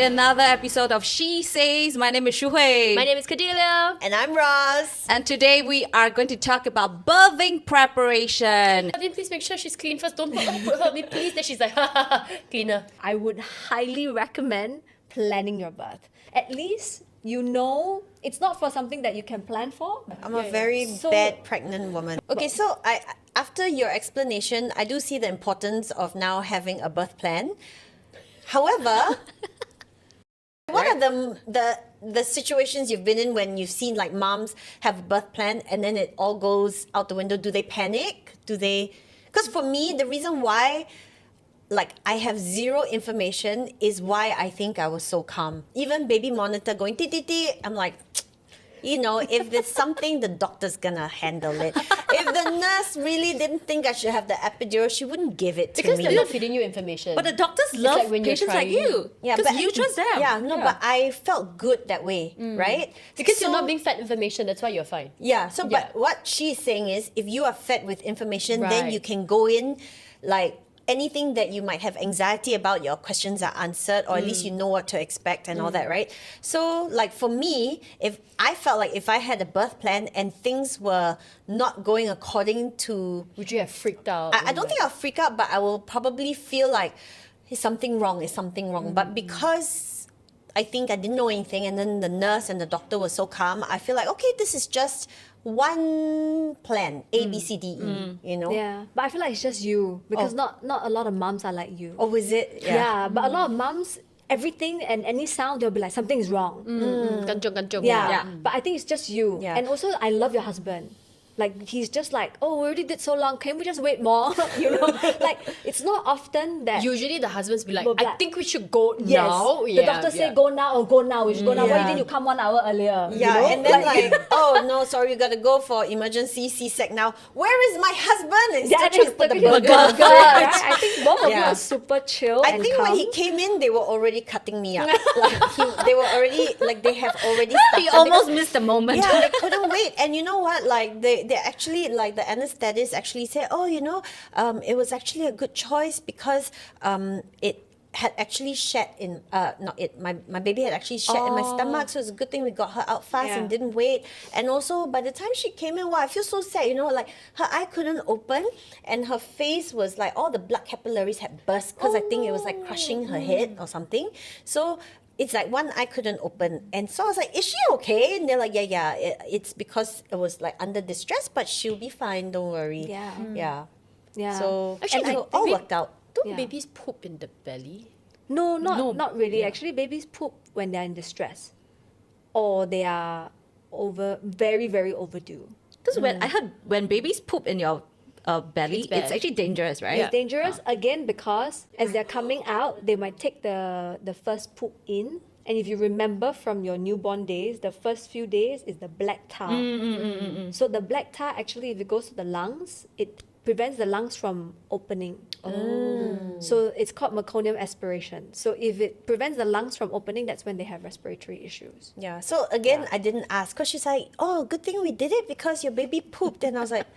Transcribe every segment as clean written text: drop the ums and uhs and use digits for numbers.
another episode of She Says. My name is Shu Hui. My name is Cordelia. And I'm Roz. And today we are going to talk about birthing preparation. Please make sure she's clean first. Don't hurt me, please. Then she's like, ha ha ha, cleaner. I would highly recommend planning your birth. At least you know it's not for something that you can plan for. I'm a very bad pregnant woman. Okay, so after your explanation, I do see the importance of now having a birth plan. However, what are the situations you've been in when you've seen like moms have a birth plan and then it all goes out the window? Do they panic? Because for me, the reason why I have zero information is why I think I was so calm. Even baby monitor going ti, I'm like, if there's something, the doctor's gonna handle it. If the nurse really didn't think I should have the epidural, she wouldn't give it to because me. they're not feeding you information. But the doctors love like when you're patients like you. Yeah, because you trust them. But I felt good that way, right? because you're not being fed information, that's why you're fine. Yeah, but what she's saying is, if you are fed with information, then Right. you can go in like anything that you might have anxiety about, your questions are answered, or at least you know what to expect and all that, right? So like for me, if I felt like if I had a birth plan and things were not going according to, Would you have freaked out? I don't think I'll freak out, but I will probably feel like is something wrong. But because I think I didn't know anything, and then the nurse and the doctor were so calm, I feel like, okay, this is just one plan, A, B, C, D, E, Yeah, but I feel like it's just you because not a lot of moms are like you. Oh, is it? Yeah, but a lot of moms, everything and any sound, they'll be like, something is wrong. Ganchong. Yeah, but I think it's just you. Yeah. And also, I love your husband. Like, he's just like, oh, we already did so long. Can we just wait more? Like, it's not often that... Usually the husbands be like, But I think we should go Yes, now. the doctor say go now or go now. We should go now. Why didn't you come 1 hour earlier? Yeah, and then oh no, sorry, you gotta go for emergency C-sec now. Where is my husband? And Yeah, still trying to put the burger. Right? I think both of you Yeah. are super chill I and think calm. when he came in, they were already cutting me up. They were already they have already started. He almost missed the moment. Yeah, they couldn't wait. And you know what? Like they actually the anesthetist actually said, oh, it was actually a good choice because it had actually shed in my baby had actually shed in my stomach, so it's a good thing we got her out fast and didn't wait. And also by the time she came in, I feel so sad, like her eye couldn't open and her face was like all the blood capillaries had burst because I think it was like crushing her head or something. So it's like one eye couldn't open. And so I was like, is she okay? And they're like, yeah, it's because it was like under distress, but she'll be fine, don't worry. Yeah. Yeah. So Actually, and all worked out. Don't babies poop in the belly? No, not really. Yeah. Actually, babies poop when they're in distress or they are very, very overdue. Because I heard when babies poop in your belly, It's bad. it's actually dangerous, right? It's dangerous again because as they're coming out, they might take the first poop in. And if you remember from your newborn days, the first few days is the black tar. So the black tar actually, if it goes to the lungs, it prevents the lungs from opening. So it's called meconium aspiration. So if it prevents the lungs from opening, that's when they have respiratory issues. Yeah. So again, I didn't ask because she's like, oh, good thing we did it because your baby pooped. And I was like,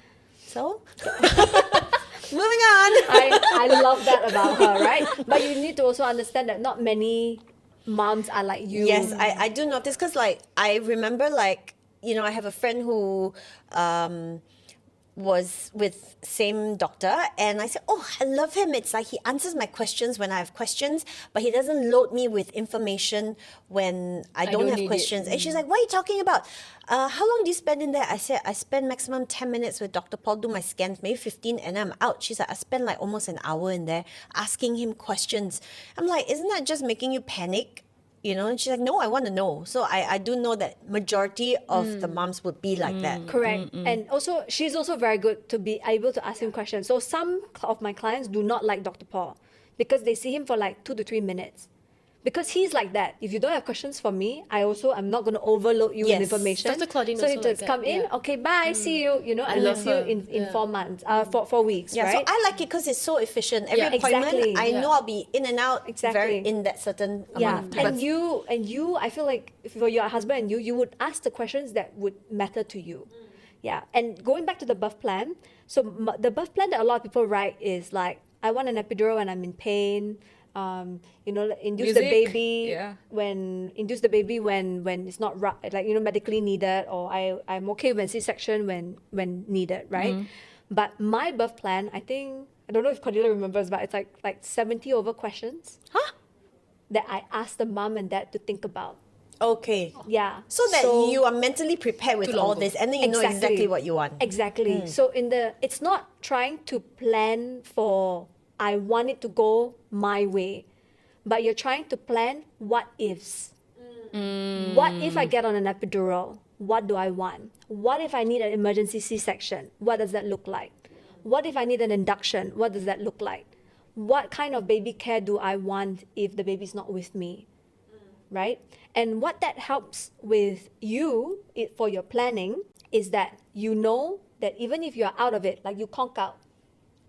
so? Moving on. I love that about her, right? But you need to also understand that not many moms are like you. Yes, I do notice because I remember I have a friend who was with same doctor and I said, oh, I love him. It's like he answers my questions when I have questions, but he doesn't load me with information when I don't have questions. And she's like, what are you talking about? How long do you spend in there? I said, I spend maximum 10 minutes with Dr. Paul, do my scans, maybe 15, and I'm out. She's like, I spend like almost an hour in there asking him questions. I'm like, isn't that just making you panic? And she's like, no, I want to know. So I do know that majority of the moms would be like that. Correct. And also, she's also very good to be able to ask him questions. So some of my clients do not like Dr. Paul because they see him for like 2 to 3 minutes. Because he's like that. If you don't have questions for me, I'm not going to overload you with information. Dr. Claudine so also you like just come that. in, okay, bye, see you. I love miss you her. in 4 months, 4 weeks, Yeah, right? so I like it because it's so efficient. Every appointment, exactly. I know I'll be in and out Exactly. in that certain amount of time. And you, I feel like for your husband and you would ask the questions that would matter to you. Yeah, and going back to the birth plan, so the birth plan that a lot of people write is like, I want an epidural when I'm in pain. induce the Music, baby yeah. when it's not medically needed, or I'm okay with C-section when needed, right? But my birth plan, I think, I don't know if Cordelia remembers, but it's like 70 over questions that I asked the mom and dad to think about. Okay. Yeah. So that you are mentally prepared with Too long all ago. this, and then you know exactly what you want. Exactly. So it's not trying to plan for I want it to go my way, but you're trying to plan what ifs. What if I get on an epidural? What do I want? What if I need an emergency C-section? What does that look like? What if I need an induction? What does that look like? What kind of baby care do I want if the baby's not with me? Right? And what that helps with you for your planning is that you know that even if you're out of it, like you conk out,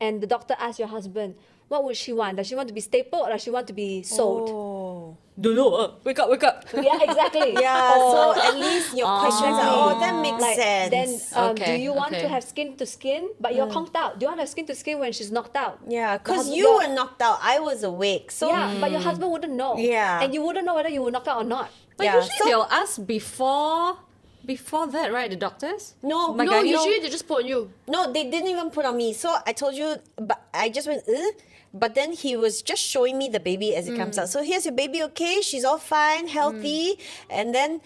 and the doctor asks your husband, what would she want? Does she want to be stapled or does she want to be sewed? Oh. Don't know. Wake up, wake up. Yeah, exactly. Yeah, Or- so at least your questions are, that makes like, sense. then do Okay, you want okay. to have skin to skin, but you're conked out? Do you want to have skin to skin when she's knocked out? Yeah, because husband- you were knocked out, I was awake. So Yeah, but your husband wouldn't know. Yeah. And you wouldn't know whether you were knocked out or not. But Yeah, usually so- they'll ask before that, right? The doctors? No, My No, God, usually they just put on you. no, they didn't even put on me. So I told you, but I just went, ugh. But then he was just showing me the baby as it comes out. So here's your baby, okay? She's all fine, healthy. And then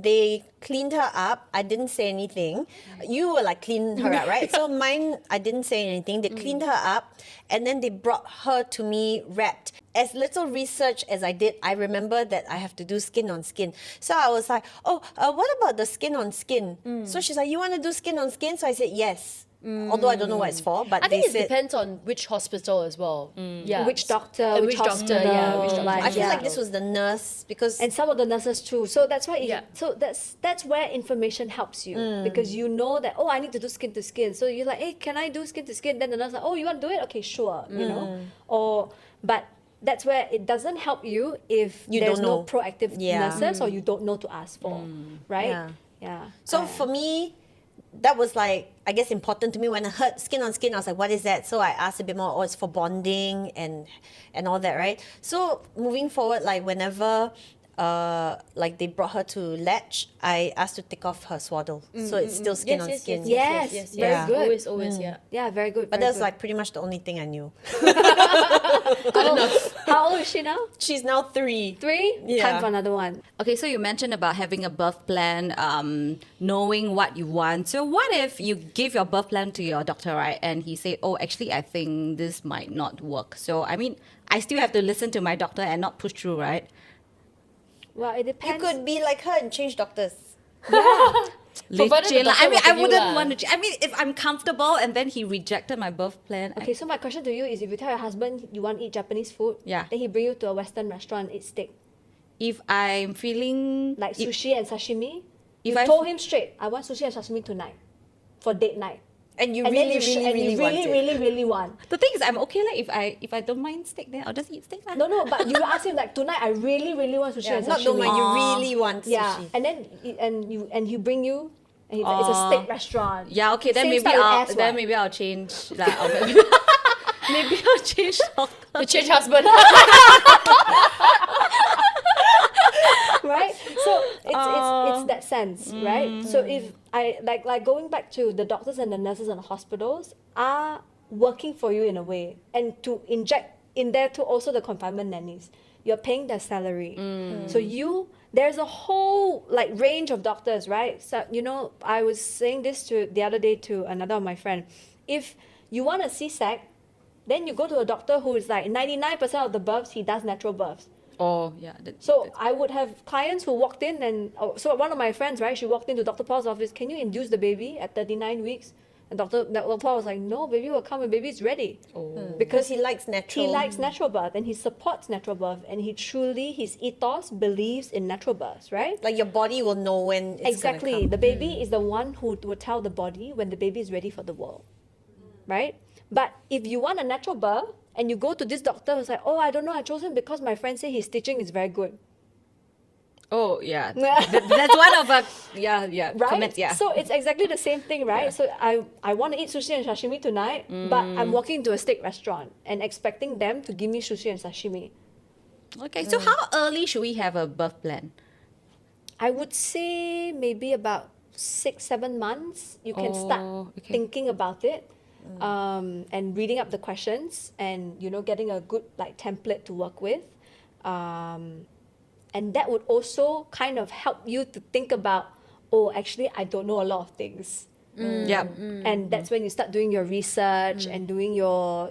they cleaned her up. I didn't say anything. You were like cleaning her up, right? So mine, I didn't say anything. They cleaned her up, and then they brought her to me wrapped. As little research as I did, I remember that I have to do skin on skin. So I was like, what about the skin on skin? So she's like, you want to do skin on skin? So I said yes. Although I don't know what it's for, but I think they it said, depends on which hospital as well. Yeah. Which doctor, And which which doctor, hospital, yeah, which doctor. like, I feel yeah. like this was the nurse because And some of the nurses too. So that's why. Yeah. So that's where information helps you, because you know that I need to do skin to skin. So you're like, hey, can I do skin to skin? Then the nurse like, you want to do it? Okay, sure. You know, but that's where it doesn't help you if You there's don't no know. proactive Yeah. nurses or you don't know to ask for, right? Yeah. Yeah. So for me, that was like, I guess, important to me. When I heard skin on skin, I was like, what is that? So I asked a bit more, it's for bonding and all that, right? So moving forward, like whenever like they brought her to latch, I asked to take off her swaddle. So it's still skin on skin. Yes, very Yeah. good. Always, yeah. Yeah, very good. But very that's good. like pretty much the only thing I knew. How old is she now? She's now 3. 3? Yeah. Time for another one. Okay, so you mentioned about having a birth plan, knowing what you want. So what if you give your birth plan to your doctor, right? And he say, actually, I think this might not work. So, I mean, I still have to listen to my doctor and not push through, right? Well, it You depends. could be like her and change doctors. Provided the Leceh lah. doctor I mean, will I give you wouldn't lah. want to. I mean, if I'm comfortable and then he rejected my birth plan. Okay, so my question to you is, if you tell your husband you want to eat Japanese food, Yeah. then he bring you to a Western restaurant and eat steak, If I'm feeling like if- sushi and sashimi, if you I told him straight, I want sushi and sashimi tonight for date night. And you And then really, you really, really, you want really, it. really want. the thing is, I'm okay. Like if I don't mind steak, then I'll just eat steak lah. No, but you ask him like, tonight I really, really want sushi Yeah, and not sashimi. don't mind, you really want sushi. Yeah, and then he bring you, and he's like, it's a steak restaurant. Yeah, okay, then Same maybe style I'll as then what? maybe I'll change. Like, maybe I'll change doctor. To change husband. Right? So it's that sense, right? So if I like going back to the doctors and the nurses and the hospitals are working for you in a way, and to inject in there too also the confinement nannies. You're paying their salary. So there's a whole like range of doctors, right? So I was saying this the other day to another of my friend. If you want a C-sec, then you go to a doctor who is like 99% of the births, he does natural births. Oh yeah. So I would have clients who walked in so one of my friends, right, she walked into Dr. Paul's office, can you induce the baby at 39 weeks? And Dr. Paul was like, no, baby will come when baby is ready. Because he likes natural. He likes natural birth and he supports natural birth and his ethos believes in natural births, right? Like your body will know when it's Exactly. gonna come. The baby is the one who will tell the body when the baby is ready for the world, right? But if you want a natural birth and you go to this doctor who's like, I don't know, I chose him because my friend said his stitching is very good. Oh yeah, that's one of a Right? comments. Yeah. So it's exactly the same thing, right? So I want to eat sushi and sashimi tonight, but I'm walking to a steak restaurant and expecting them to give me sushi and sashimi. Okay, so how early should we have a birth plan? I would say maybe about 6-7 months. You can start Okay. thinking about it, and reading up the questions, and getting a good like template to work with, and that would also kind of help you to think about, oh, actually I don't know a lot of things. Yeah. And that's when you start doing your research and doing your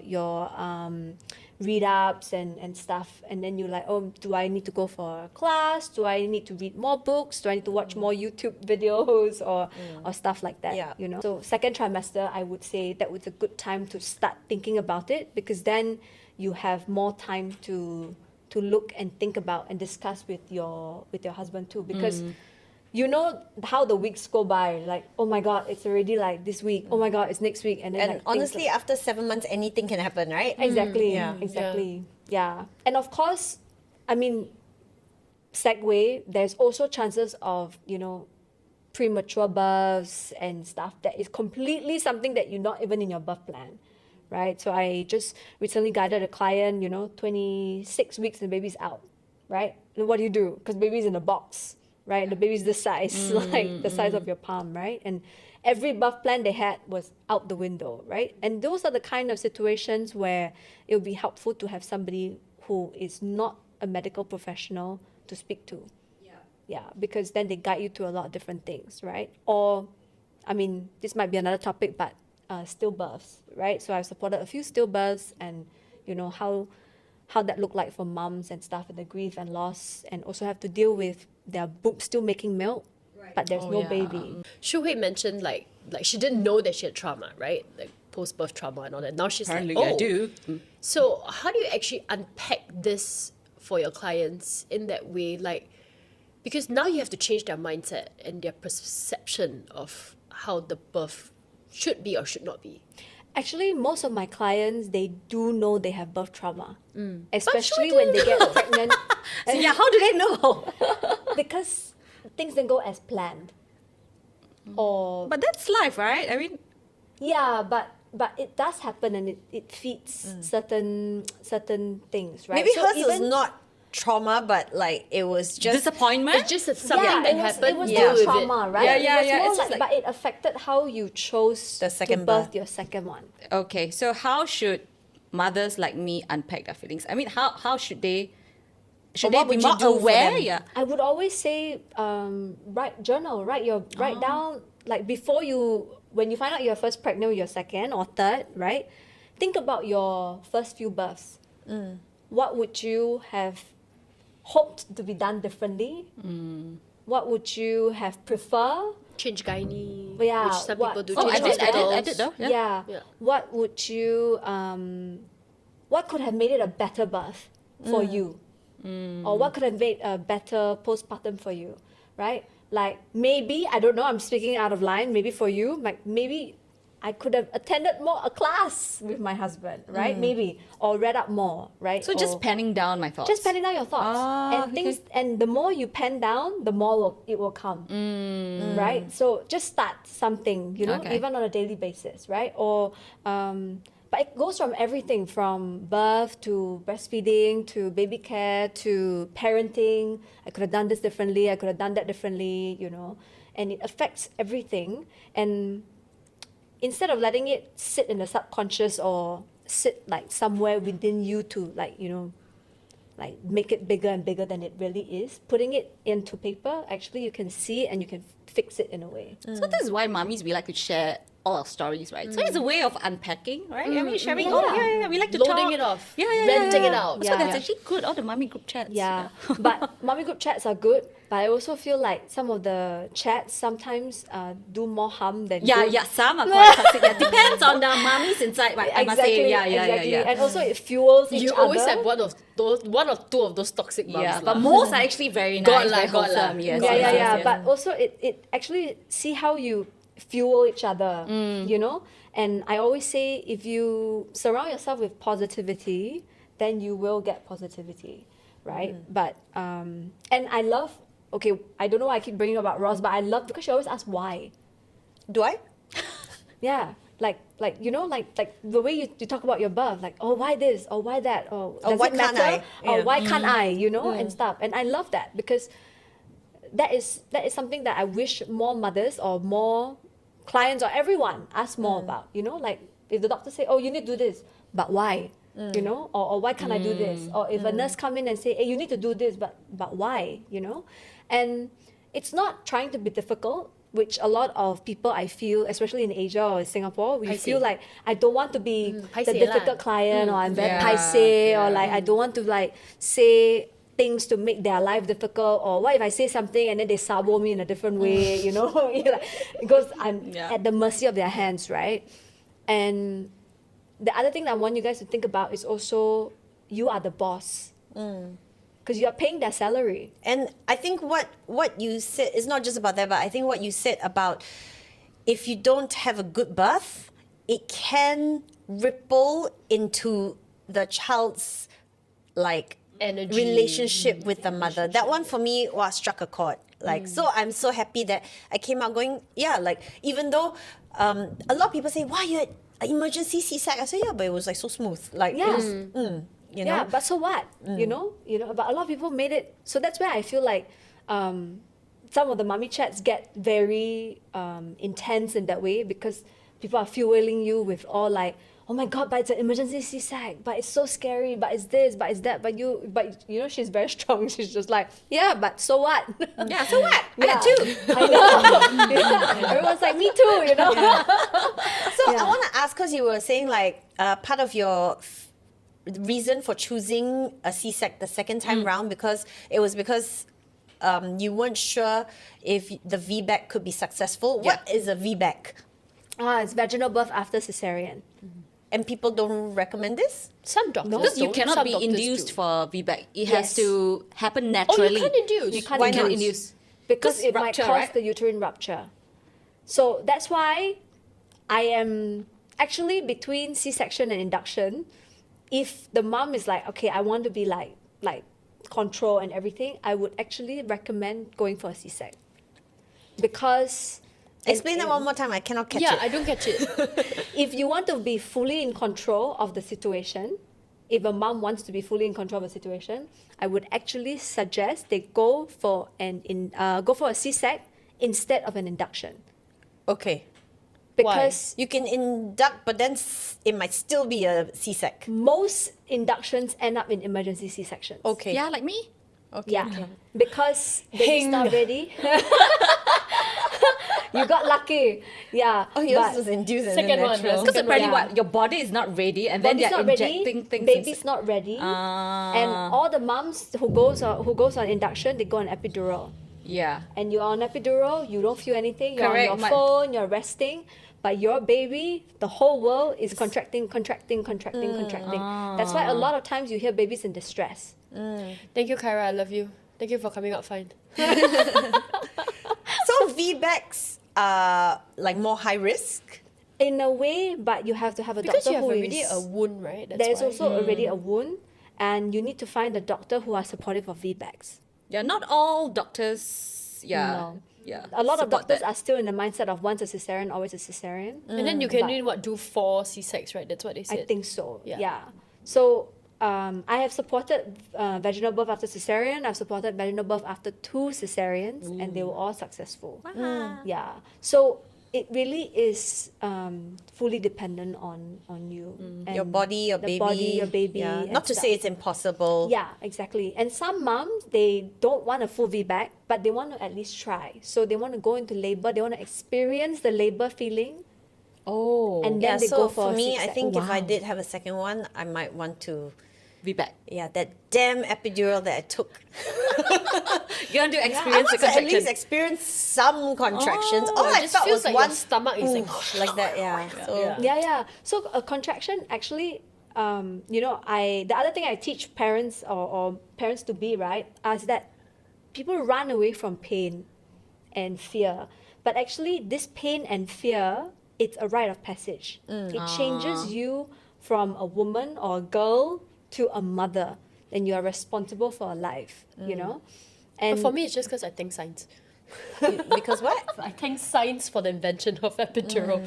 read ups and stuff, and then you're like, oh, do I need to go for a class? Do I need to read more books? Do I need to watch more YouTube videos or stuff like that? Yeah. So second trimester, I would say that was a good time to start thinking about it, because then you have more time to look and think about and discuss with your husband too, because you know how the weeks go by, like, oh my god, it's already like this week, oh my god, it's next week, and then And like, honestly, after 7 months, anything can happen, right? exactly, Yeah. exactly, yeah. And of course, I mean, segue, there's also chances of premature births and stuff that is completely something that you're not even in your birth plan, right? So I just recently guided a client, 26 weeks and the baby's out, right? And what do you do? Because baby's in a box, right? The baby's this size, like the size of your palm, right? And every birth plan they had was out the window, right? And those are the kind of situations where it would be helpful to have somebody who is not a medical professional to speak to. Yeah, because then they guide you to a lot of different things, right? Or, I mean, this might be another topic, but stillbirths, right? So I've supported a few stillbirths, and how that looked like for mums and stuff, and the grief and loss, and also have to deal with their boob still making milk, but there's no baby. Shu Hui mentioned like she didn't know that she had trauma, right? Like post-birth trauma and all that. Now she's Apparently, like, oh. I do. So how do you actually unpack this for your clients in that way? Like, because now you have to change their mindset and their perception of how the birth should be or should not be. Actually, most of my clients, they do know they have birth trauma, especially when they get pregnant. So yeah, how do they know? Because things didn't go as planned. Or But that's life, right? I mean, yeah, but it does happen, and it feeds certain things, right? Maybe So hers was not trauma, but like it was just disappointment. It's just something that happened. It was deal not with trauma, it. right? Yeah. It was more It's just like, like- but it affected how you chose The second to birth birth. your second one. Okay, so how should mothers like me unpack their feelings? I mean, how should they? Should Or they what be would you more do for aware? them? Yeah. I would always say, write down, like, before when you find out you're first pregnant with your second or third, right? Think about your first few births. What would you have hoped to be done differently? What would you have preferred? Change gynae, Yeah, which some what- people do. Oh, change I hospitals. did though. Yeah. Yeah. What would you what could have made it a better birth for you? Or what could have made a better postpartum for you, right? Like, maybe, I don't know, I'm speaking out of line, maybe for you, like, maybe I could have attended more a class with my husband, right? Maybe, or read up more, right? So just Or penning down my thoughts. just penning down your thoughts, Ah, and things, and the more you pen down, the more it will come, right? So just start something, Okay. even on a daily basis, right? Or but it goes from everything from birth to breastfeeding to baby care to parenting. I could have done this differently. I could have done that differently. And it affects everything. And instead of letting it sit in the subconscious or sit like somewhere within you to like make it bigger and bigger than it really is, putting it into paper, actually you can see it and you can fix it in a way. So this is why mummies, we like to share all our stories, right? So it's a way of unpacking, right? I mean, sharing. Yeah. Oh, yeah. We like to Loading talk. it off. Yeah. Renting it out. So Yeah. that's actually good. All the mummy group chats. Yeah, but mommy group chats are good, but I also feel like some of the chats sometimes do more harm than good. Yeah. Some are quite toxic. Yeah, depends on the mummies inside. But I must say, Exactly. yeah. And also it fuels each You other. always have one or two of those toxic moms. Yeah, lah. but most are actually very nice, God lah, very God lah. wholesome. Yes, God yes, lah. yes, yes. But also it actually see how you fuel each other, And I always say, if you surround yourself with positivity, then you will get positivity, right? But and I love okay, I don't know why I keep bringing about Ross, but I love because she always asks why. Do I? Yeah, like you know, like the way you talk about your birth, like, oh, why this or why that, or does why it can't matter, I? or Yeah. why can't I, you know, and stuff. And I love that because that is something that I wish more mothers or more clients or everyone ask more about. You know, like if the doctor say, oh, you need to do this, but why? You know, or why can't I do this? Or if a nurse come in and say, hey, you need to do this, but why? You know, and it's not trying to be difficult, which a lot of people I feel, especially in Asia or in Singapore, we feel like I don't want to be the paiseh difficult lah. client, or I'm very Yeah, paiseh, or yeah. like I don't want to like say things to make their life difficult, or what if I say something and then they sabo me in a different way, you know? Because I'm Yeah. at the mercy of their hands, right? And the other thing that I want you guys to think about is also you are the boss. Because you are paying their salary. And I think what you said is not just about that, but I think what you said about if you don't have a good birth, it can ripple into the child's like Energy. relationship with the mother. That one for me struck a chord. Like so I'm so happy that I came out going, yeah, like even though a lot of people say, why you had an emergency C-section? I say, yeah, but it was like so smooth. Like it Yeah. was, you know? Yeah, but so what? You know, but a lot of people made it. So that's where I feel like some of the mummy chats get very intense in that way because people are fueling you with all like, oh my god, but it's an emergency C-section, but it's so scary, but it's this, but it's that, but you know, she's very strong. She's just like, yeah, but so what? Yeah, so what? Yeah. I had two. I know. Yeah. Everyone's like, me too, you know. So Yeah. I want to ask, because you were saying like part of your reason for choosing a C-sec the second time round because you weren't sure if the VBAC could be successful. Yeah. What is a VBAC? It's vaginal birth after cesarean. And people don't recommend this? Some doctors Because you don't, cannot some be doctors induced do. for VBAC. It Yes. has to happen Oh, naturally. you can't induce. You can't Why induce. not? induce. Because 'Cause it rupture, might cause right? the uterine rupture. So that's why I am actually between C-section and induction. If the mom is like, okay, I want to be like control and everything, I would actually recommend going for a C-sec. Because Explain that one more time. I cannot catch Yeah, it. I don't catch it. if you want to be fully in control of the situation, if a mom wants to be fully in control of the situation, I would actually suggest they go for a C-sec instead of an induction. Okay. Because You can induct, but then it might still be a C-sec. most inductions end up in emergency C-sections. Okay. Yeah, like me. Okay. Yeah. Okay. Because baby's not ready. You got lucky. Yeah. Oh, yours but was induced and Second then one, natural. yes. Because apparently Yeah. what? Your body is not ready and then body's they're not ready, injecting things. baby's not ready. Ah. And all the moms who goes on induction, they go on epidural. Yeah. And you're on epidural, you don't feel anything, you're Correct. on your phone, you're resting, but your baby, the whole world is contracting. That's why a lot of times you hear babies in distress. Thank you, Kyra. I love you. Thank you for coming out fine. So VBACs are like more high risk? In a way, but you have to have a Because doctor you have who already is... a wound, right? That's There's why. also already a wound, and you need to find a doctor who are supportive of VBACs. Yeah, not all doctors. Yeah. No. Yeah. A lot of support doctors that. are still in the mindset of once a cesarean, always a cesarean. And then you can But- do 4 C-secs, right? That's what they said. I think so. Yeah. Yeah. So I have supported vaginal birth after cesarean. I've supported vaginal birth after 2 cesareans, and they were all successful. Yeah. So it really is fully dependent on you. And Your body, your the baby. body, your baby. Yeah. and Not to stuff. say it's impossible. Yeah, exactly. And some moms, they don't want a full VBAC, but they want to at least try. So they want to go into labor. They want to experience the labor feeling, Oh. and then Yeah, they so go for a me, I C-section. think if I Wow. did have a second one, I might want to, VBAC. that damn epidural that I took. You're going to I experience want the to at least contraction. experience some contractions. All it I just felt feels was like one your stomach is like... like that, yeah. So Yeah. So a contraction actually, the other thing I teach parents or parents to be, right, is that people run away from pain and fear. But actually, this pain and fear, it's a rite of passage. It changes you from a woman or a girl to a mother, and you are responsible for a life, you know? And But for me, it's just because I think science. Because what? I thank science for the invention of epidural.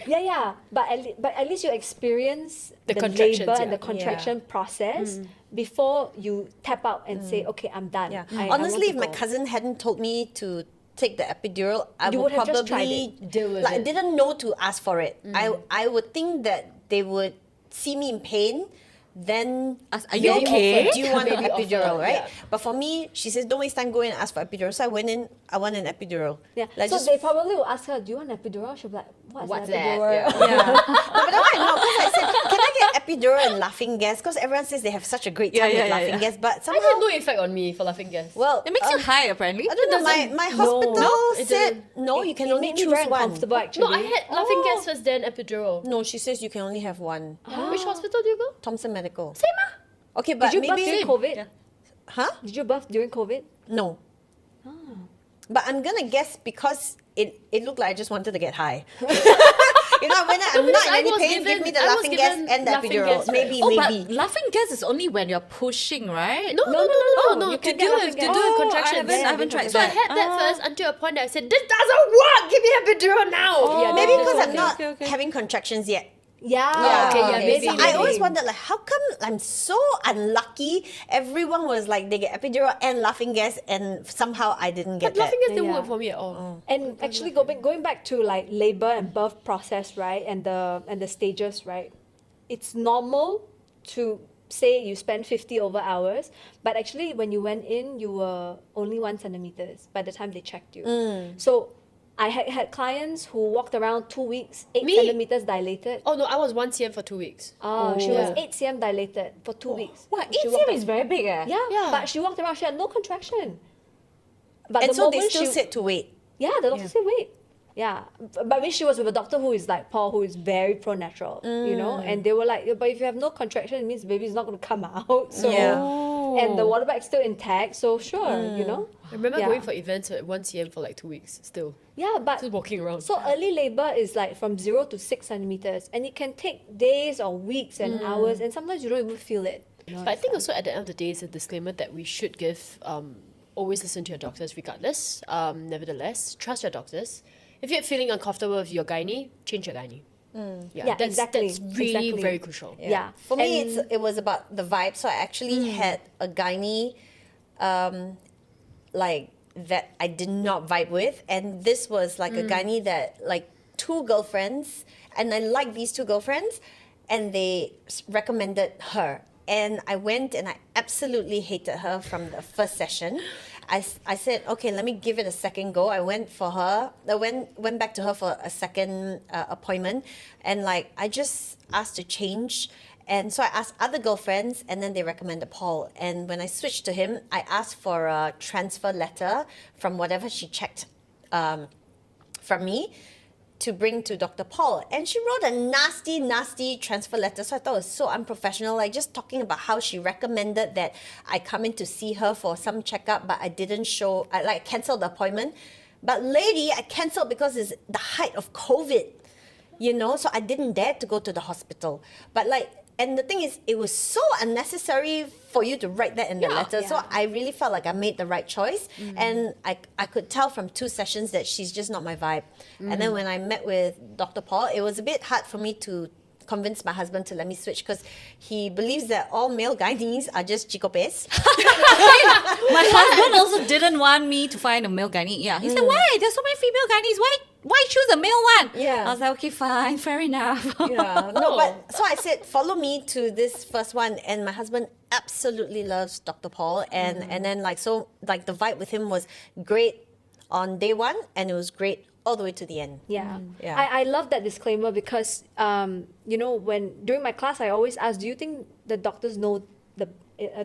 yeah. But at least you experience The the contractions, labor and yeah. the contraction process before you tap out and say, okay, I'm done. Yeah. I Honestly, if want my to go. cousin hadn't told me to take the epidural, I You would would have just tried probably Deal with like it. didn't know to ask for it. I would think that they would see me in pain. Then Are you maybe okay? offer, do you want an Maybe epidural, offer, right? yeah. But for me, she says, don't waste time, go in and ask for epidural. So I went in, I want an epidural. Yeah. Like So just they probably will ask her, do you want an epidural? She'll be like, what's an that? epidural? Yeah. Yeah. No, but then I know, because I said, can I get epidural and laughing gas? Because everyone says they have such a great time with laughing gas, but I somehow, had no effect on me for laughing gas. well, It makes you high, apparently. I don't know. My hospital No, it said didn't. no. You can It only made me choose very one. uncomfortable, actually. No, I had laughing gas first, then epidural. No, she says you can only have one. Which hospital do you go? Thompson Medical. Same ah. Okay, but Did you birth maybe during COVID? Yeah. huh? Did you birth during COVID? No. But I'm gonna guess because it looked like I just wanted to get high. You know, when I'm because not in I any was pain, give me the given- I was laughing gas given and the laughing epidural. gas, right? Maybe, Oh, maybe. but laughing gas is only when you're pushing, right? No, You To can do get with laughing gas. to do with Oh, contractions. I haven't tried So I that. had that first until a point that I said, this doesn't work. Give me epidural now. Yeah, Maybe because I'm okay, not okay. having contractions yet. Yeah. maybe, So I always wondered, like, how come I'm so unlucky? Everyone was like, they get epidural and laughing gas, and somehow I didn't get But laughing that. gas didn't Yeah. work for me at all. And actually, going back to like labor and birth process, right, and the stages, right, it's normal to say you spend 50 over hours, but actually when you went in, you were only 1 centimeters by the time they checked you. So I had clients who walked around 2 weeks, 8 Me? centimeters dilated. Oh no, I was 1 cm for 2 weeks. She was Yeah. 8 cm dilated for 2 weeks. What? She 8 walked cm is very big, eh? Yeah, Yeah. but she walked around, she had no contraction. But And the so they moment still she, said to wait. yeah, the doctor said wait. Yeah, but when she was with a doctor who is like Paul, who is very pro-natural, you know, and they were like, but if you have no contraction, it means the baby's not going to come out. So, Yeah. and the water bag's still intact, so sure, you know. I remember Yeah. going for events at 1 cm for like 2 weeks still. Yeah, but Just walking around. so early labor is like from 0 to 6 centimeters, and it can take days or weeks and hours, and sometimes you don't even feel it. But I think also at the end of the day, it's a disclaimer that we should give. Always listen to your doctors regardless. Nevertheless, trust your doctors. If you're feeling uncomfortable with your gynae, change your gynae. Yeah, exactly, That's really exactly. very crucial. Yeah. For me, And- it was about the vibe. So I actually had a gynae, like that I did not vibe with, and this was like a gynae that like 2 girlfriends, and I like these 2 girlfriends, and they recommended her. And I went and I absolutely hated her from the first session. I said, okay, let me give it a second go. I went for her. I went back to her for a second appointment, and like I just asked to change. And so I asked other girlfriends, and then they recommended Paul. And when I switched to him, I asked for a transfer letter from whatever she checked from me to bring to Dr. Paul. And she wrote a nasty, nasty transfer letter. So I thought it was so unprofessional, like just talking about how she recommended that I come in to see her for some checkup, but I didn't show, I like canceled the appointment. But lady, I canceled because it's the height of COVID, you know, so I didn't dare to go to the hospital. But like, and the thing is, it was so unnecessary for you to write that in the letter. So I really felt like I made the right choice. And I could tell from 2 sessions that she's just not my vibe. And then when I met with Dr. Paul, it was a bit hard for me to convince my husband to let me switch because he believes that all male gynaes are just chicopes. My husband also didn't want me to find a male gynae. Yeah, he said, why? There's so many female gynaes. Why choose a male one? Yeah. I was like, okay, fine, fair enough. Yeah, no, but so I said, follow me to this first one, and my husband absolutely loves Dr. Paul, and then like so like the vibe with him was great on day 1, and it was great all the way to the end. Yeah. Yeah. I love that disclaimer because, you know, when during my class, I always ask, do you think the doctors know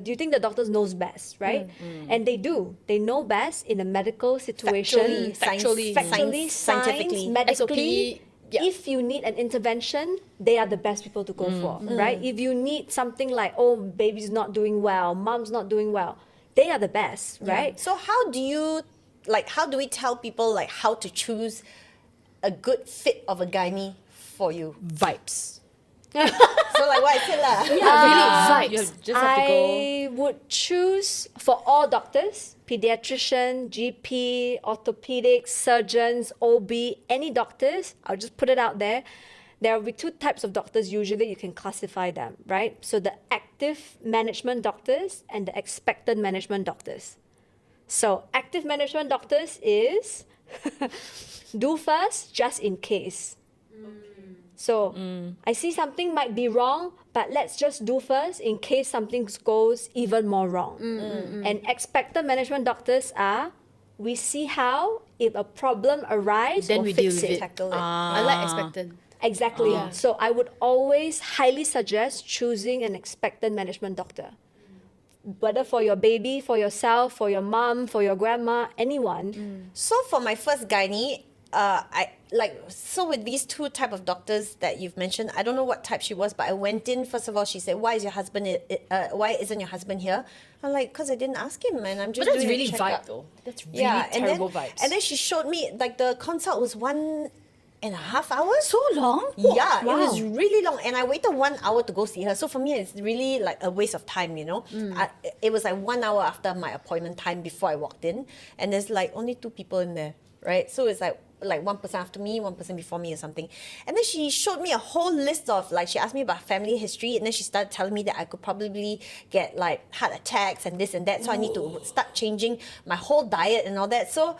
do you think the doctors knows best, right? And they do. They know best in a medical situation. Factually, Factually, scientifically. science, medically. SOP, yeah. If you need an intervention, they are the best people to go for, right? If you need something like, oh, baby's not doing well, mom's not doing well, they are the best, right? So how do we tell people like how to choose a good fit of a gynae for you? Vibes. So like what I said lah. Really vibes. You just have to go. I would choose for all doctors, pediatrician, GP, orthopedics, surgeons, OB, any doctors. I'll just put it out there. There will be two types of doctors usually you can classify them, right? So the active management doctors and the expectant management doctors. So active management doctors is do first just in case. So I see something might be wrong, but let's just do first in case something goes even more wrong. And expectant management doctors are, we see how, if a problem arises, Then we'll we fix deal with it. Tackle it. I like expectant. Exactly. So I would always highly suggest choosing an expectant management doctor. Whether for your baby, for yourself, for your mom, for your grandma, anyone. So for my first gynae, so with these two type of doctors that you've mentioned, I don't know what type she was, but I went in. First of all, she said, "Why is your husband? Why isn't your husband here?" I'm like, "Cause I didn't ask him, and I'm just." But that's doing a really checkup." vibe though. That's really terrible vibes. And then she showed me like the consult was 1.5 hours. So long? Yeah, Wow. it was really long, and I waited 1 hour to go see her. So for me, it's really like a waste of time, you know. It was like 1 hour after my appointment time before I walked in, and there's like only 2 people in there, right? So it's like one person after me, 1 person before me or something. And then she showed me a whole list of like, she asked me about family history, and then she started telling me that I could probably get like heart attacks and this and that. So I need to start changing my whole diet and all that. So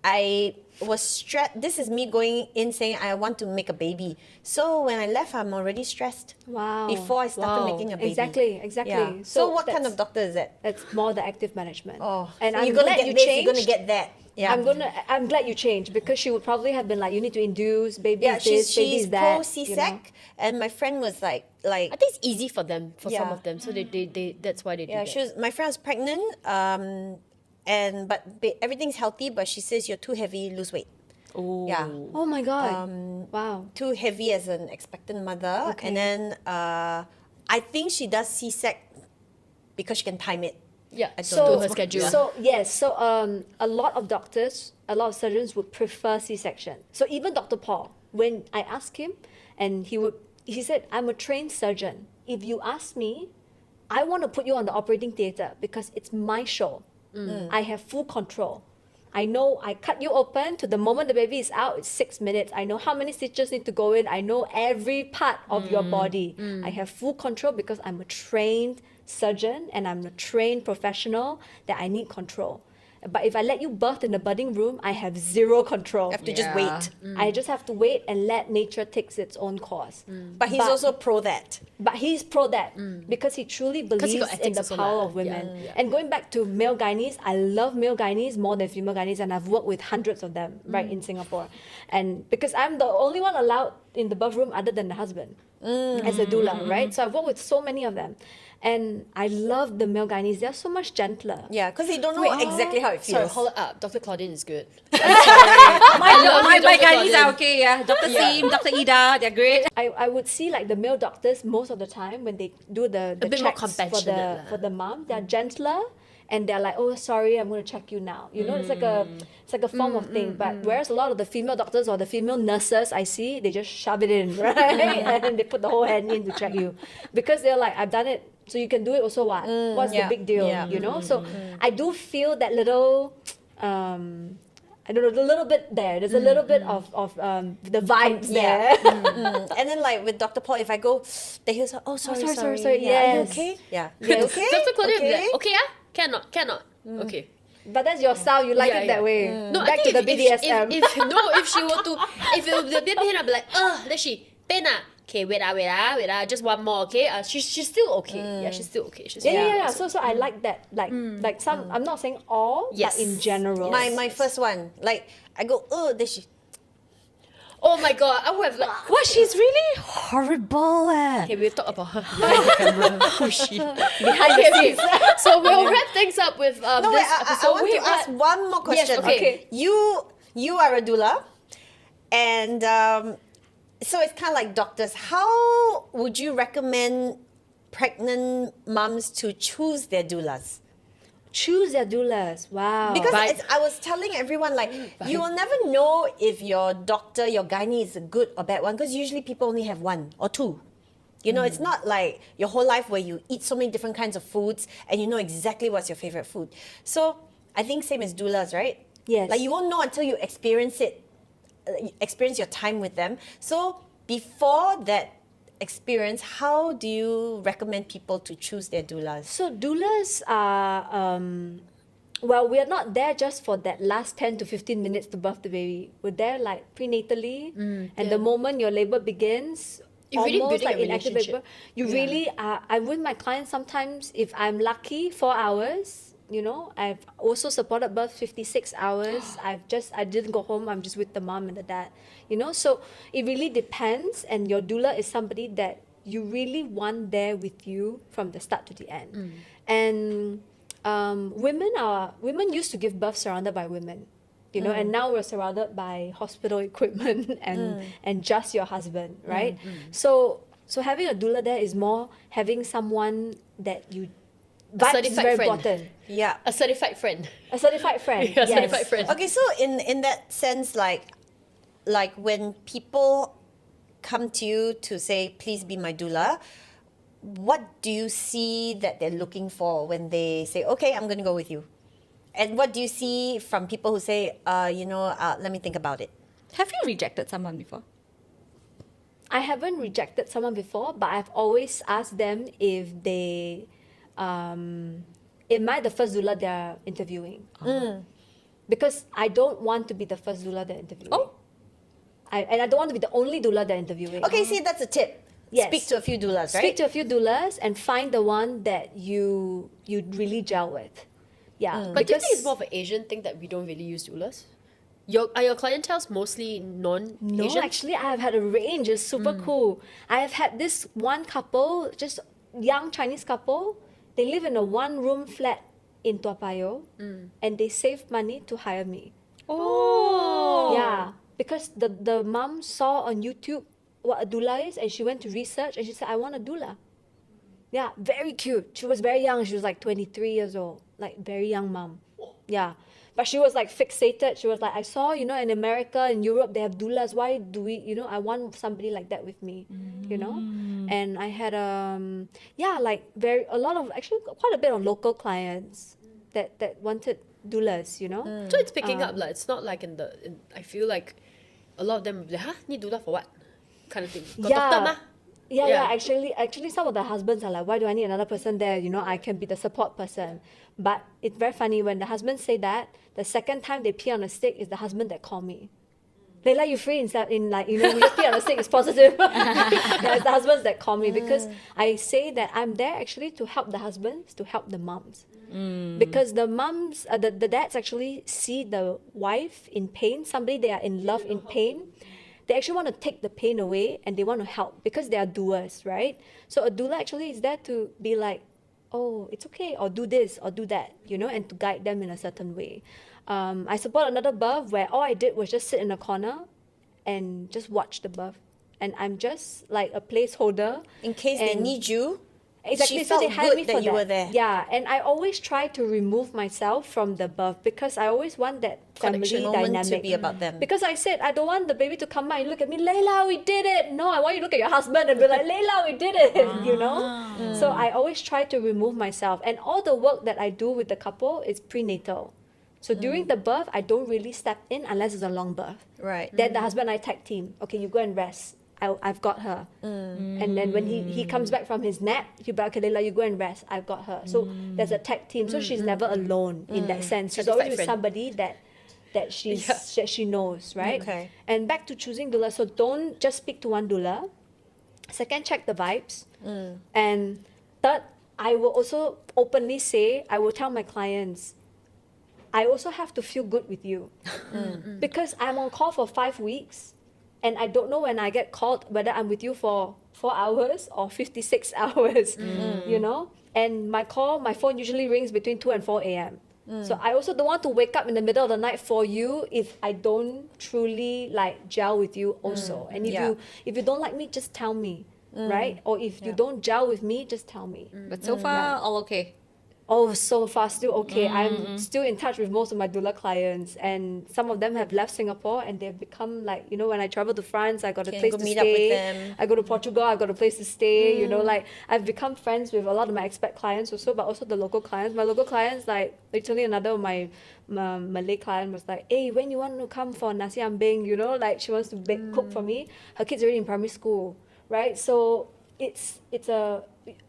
I was stressed. This is me going in saying I want to make a baby. So when I left, I'm already stressed. Wow. Before I started Wow. making a baby. Exactly. Yeah. So what kind that's- of doctor is that? That's more the active management. Oh, and so I'm you're gonna glad get you this, changed. you're gonna get that. Yeah. I'm glad you changed, because she would probably have been like, you need to induce, baby Yeah, is this, she's baby is that. pro C-sec, and my friend was like I think it's easy for them, for some Yeah. of them. So they that's why they do yeah, that. my friend was pregnant, everything's healthy, but she says you're too heavy, lose weight. Oh. Yeah. Oh my God. Wow. Too heavy as an expectant mother. Okay. And then I think she does C-sec because she can time it. Yeah, I don't to know. her schedule. A lot of doctors, a lot of surgeons would prefer C-section. So even Dr. Paul, when I asked him, and he said, "I'm a trained surgeon. If you ask me, I want to put you on the operating theatre because it's my show. I have full control. I know I cut you open to the moment the baby is out, it's 6 minutes. I know how many stitches need to go in. I know every part of your body. I have full control because I'm a trained surgeon and I'm a trained professional that I need control. But if I let you birth in the budding room, I have zero control. You have to just wait. I just have to wait and let nature takes its own course. But he's also pro that. But he's pro that because he truly he believes got in ethics the also power lah. of women. Yeah. And going back to male gynaes, I love male gynaes more than female gynaes, and I've worked with hundreds of them right in Singapore. And because I'm the only one allowed in the birth room other than the husband as a doula, right? So I've worked with so many of them. And I love the male gynaes. They're so much gentler. Yeah, because they don't know exactly how it feels. Sorry, hold it up. Dr. Claudine is good. My gynaes are okay, yeah. Dr. Sim, Dr. Ida, they're great. I would see like the male doctors most of the time when they do the bit more checks compassionate lah. for the mom, they're gentler and they're like, oh sorry, I'm gonna check you now. You know, it's like a form of thing. But whereas a lot of the female doctors or the female nurses I see, they just shove it in, right? And then they put the whole hand in to check you. Because they're like, I've done it, so you can do it also what? What's the yeah, big deal? yeah. You know? So I do feel that little I don't know, a little bit there. There's a little bit of the vibes there. And then like with Dr. Paul, if I go, then he'll say, oh, sorry. sorry. Yeah, are you Yes. okay? Yeah. Yes. Okay? Dr. Claudine will be Okay? like, okay, yeah? Cannot. Okay. But that's your style. You like Yeah, it that yeah. way. No, I Back to think the if BDSM. if she were to, if it would be a bit pain, I'd be like, then she, pain ah. Okay, wait, just one more, okay? She's still okay. Yeah, she's still okay. She's Yeah. still So I like that. Like some. I'm not saying all, Yes. but in general. My first one, like I go, oh, then she. Oh my god, I would have like, What? She's really horrible. okay, we'll talk about her behind the camera. Who is she? Behind the scenes. So we'll wrap things up with No, this wait, I episode. want to ask one more question. okay. You are a doula, and so it's kind of like doctors. How would you recommend pregnant moms to choose their doulas? Choose their doulas. Wow. Because Right. I was telling everyone, like, you will never know if your doctor, your gynae is a good or bad one, because usually people only have one or two. You know, it's not like your whole life where you eat so many different kinds of foods and you know exactly what's your favorite food. So I think same as doulas, right? Yes. Like you won't know until you experience it, experience your time with them. So before that experience, how do you recommend people to choose their doulas? So doulas are, well, we are not there just for that last 10 to 15 minutes to birth the baby. We're there like prenatally, and the moment your labor begins, You're really almost building like a in active relationship. labor, you really are. I'm with my clients sometimes, if I'm lucky, 4 hours. You know, I've also supported birth 56 hours. I didn't go home. I'm just with the mom and the dad. You know, so it really depends. And your doula is somebody that you really want there with you from the start to the end. And women used to give birth surrounded by women, you know, and now we're surrounded by hospital equipment and just your husband, right? So having a doula there is more having someone that you vibes is certified very friend. important. Yeah. A certified friend. A certified friend. Yeah, yes. certified friend. Okay, so in that sense, like when people come to you to say, please be my doula, what do you see that they're looking for when they say, okay, I'm going to go with you? And what do you see from people who say, let me think about it? Have you rejected someone before? I haven't rejected someone before, but I've always asked them if they, am I the first doula they're interviewing? Because I don't want to be the first doula they're interviewing. Oh. And I don't want to be the only doula they're interviewing. Okay, see, that's a tip. Yes. Speak to a few doulas, right? Speak to a few doulas and find the one that you really gel with. Yeah. But do you think it's more of an Asian thing that we don't really use doulas? Are your clientels mostly non-Asian? No, actually, I have had a range. It's super cool. I have had this one couple, just young Chinese couple. They live in a one-room flat in Toa Payoh, and they save money to hire me. Oh. Yeah, because the mom saw on YouTube what a doula is, and she went to research, and she said, I want a doula. Yeah, very cute. She was very young. She was like 23 years old, like very young mom. Yeah. But she was like fixated. She was like, I saw, in America and Europe, they have doulas. Why do we, I want somebody like that with me, And I had, actually quite a bit of local clients that wanted doulas, So it's picking up. Like, it's not like I feel like a lot of them, need doula for what? Kind of thing. Got doctor mah? Yeah. Actually, some of the husbands are like, why do I need another person there? I can be the support person. But it's very funny when the husbands say that, the second time they pee on a stick is the husband that called me. They let you free instead we just pee on a stick, it's positive. Yeah, it's the husbands that call me because I say that I'm there actually to help the husbands, to help the moms. Because the moms, the dads actually see the wife in pain, somebody they are in love in pain. They actually want to take the pain away and they want to help because they are doers, right? So a doula actually is there to be like, oh, it's okay, or do this, or do that, and to guide them in a certain way. I support another birth where all I did was just sit in a corner and just watch the birth. And I'm just like a placeholder. In case they and- need you. Exactly, She so they felt hired good me that for you that. were there. Yeah, and I always try to remove myself from the birth because I always want that family Connection moment dynamic. to be about them. Because I said, I don't want the baby to come out and look at me, Layla, we did it. No, I want you to look at your husband and be like, Layla, we did it, So I always try to remove myself. And all the work that I do with the couple is prenatal. So during the birth, I don't really step in unless it's a long birth. Right. Then the husband and I tag team. Okay, you go and rest. I've got her. And then when he comes back from his nap, he'll be like, okay, Leila, you go and rest. I've got her. So there's a tag team. So she's never alone in that sense. She's Certified always with friend. somebody that that she knows, right? Okay. And back to choosing doula. So don't just speak to one doula. Second, check the vibes. And third, I will also openly say, I will tell my clients, I also have to feel good with you. Because I'm on call for 5 weeks. And I don't know when I get called whether I'm with you for 4 hours or 56 hours, And my phone usually rings between 2 and 4 a.m. So I also don't want to wake up in the middle of the night for you if I don't truly gel with you also. And if you don't like me, just tell me, right? Or if you don't gel with me, just tell me. But so far, all okay. Oh, so far still okay. I'm still in touch with most of my doula clients, and some of them have left Singapore and they've become like, you know, when I travel to France, I got a Can place go to meet up with stay. them. I go to Portugal, I got a place to stay. You know, like I've become friends with a lot of my expat clients also, but also the local clients. My local clients, like literally another of my Malay client was like, hey, when you want to come for nasi ambeng, you know, like she wants to cook for me. Her kid's already in primary school, right? So it's a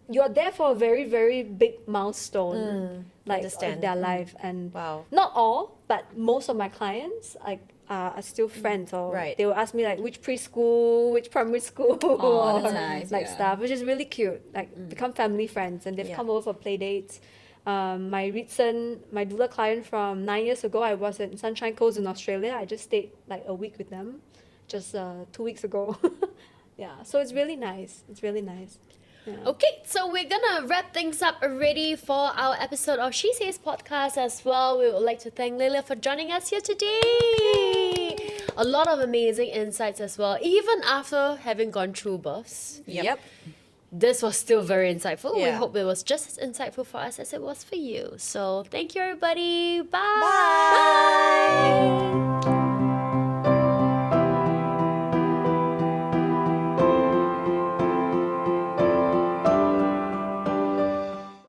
you're there for a very, very big milestone, like of understand. their life. And Wow. not all, but most of my clients like are still friends, or Right. they will ask me like which preschool, which primary school, Oh, that's or nice, like yeah. stuff, which is really cute. Like become family friends, and they've Yeah. come over for play dates. My doula client from 9 years ago, I was in Sunshine Coast in Australia. I just stayed like a week with them, just 2 weeks ago. Yeah, so it's really nice. It's really nice. Yeah. Okay, so we're gonna wrap things up already for our episode of She Says podcast as well. We would like to thank Leila for joining us here today. A lot of amazing insights as well, even after having gone through births. Yep. This was still very insightful. We Yeah. hope it was just as insightful for us as it was for you. So thank you, everybody. Bye. Bye.